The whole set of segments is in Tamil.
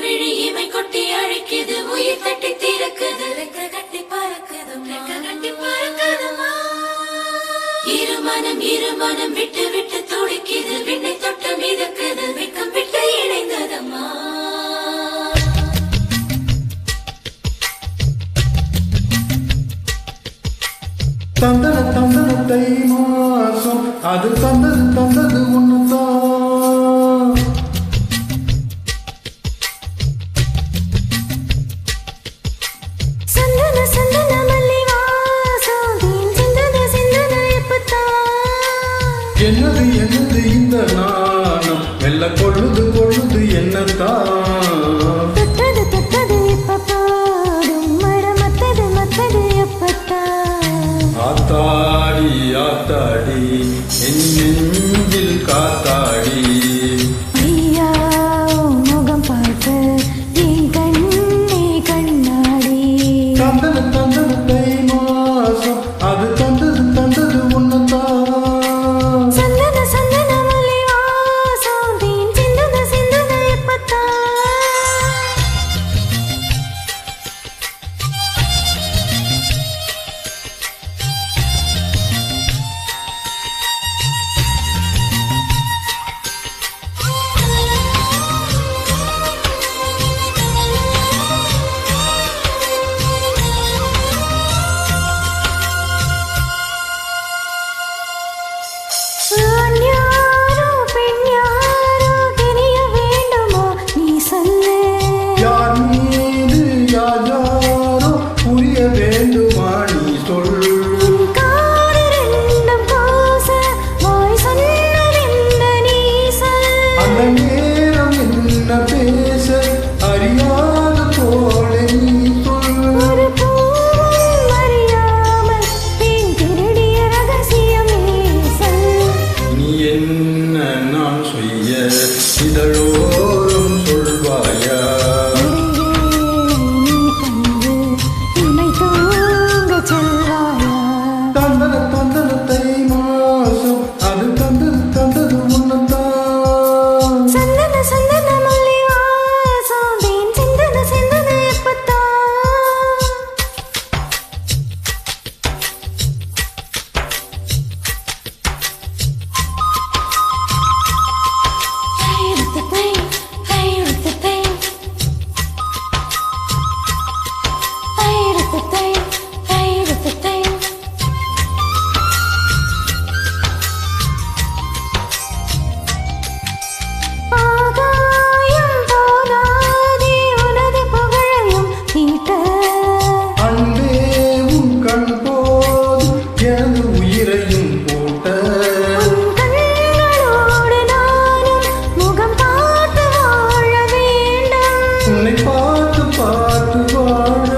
விழி இமை கொட்டி அழைக்குது உயிர் தட்டி தீரக்குது ரெக்க கட்டி பறக்குதுமா இருமனம் விட்டு விட்டு துடிக்குது விண்ணை தொட்டு மிதக்குது வெக்கம் விட்டு இணைந்ததம்மா தந்தன தை மாசம் அது தந்தது ஒண்ணுதான். சந்தன மல்லி வாசம் சிந்தன எப்பத்தான். என்னது இந்த நாணம் மெல்ல கொள்ளுது என்னத்தான். தொட்டது இப்ப போடும் மத்தது எப்பத்தான். ஆத்தாடி என் நெஞ்சில் காத்தாடி ஐயா முகம் பார்த்து என் கண்ணே கண்ணாடி. தந்தன தை மாசம் அது தந்தது ஒண்ணுதான். சந்தன மல்லி வாசம் சிந்தன எப்பத்தான். யார் மீது யாரோ புரிய வேண்டுமா நீ சொல். அந்த நேரம் என்ன பேச அறியாத போல நீ சொல். நீ என்ன நான் செய்ய இதழோறும் சொல்வாயா. தந்தன தை மாசம் அது தந்தது ஒண்ணுதான். சந்தன மல்லி வாசம் சிந்தன எப்பத்தான். அன்பே உன் கண் போதும் எனது உயிரையும் போட்ட. உன்னை பார்த்து வாழ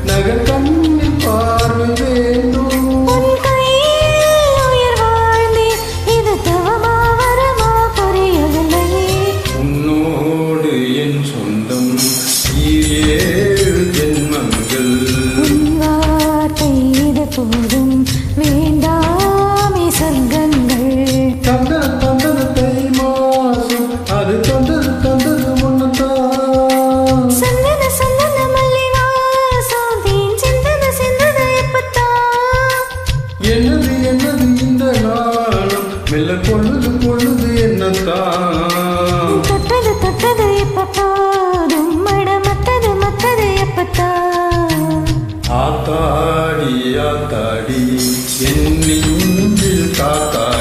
நகர் கண்ணில் பார்வை வேண்டும். உன்னோடு என் சொந்தம் 7 ஜென்மங்கள். போதும் வேண்டாமே சங்கங்கள். தந்தன தை மாசம் அது தந்தது ஒண்ணுதான். சந்தன மல்லி வாசம் சிந்தன எப்பத்தான். என்னது இந்த நாணம் மெல்ல கொள்ளுது என்னத்தான். தொட்டது இப்ப போதும் மத்தது எப்பத்தான். ஆத்தாடி என் நெஞ்சில் காத்தாடி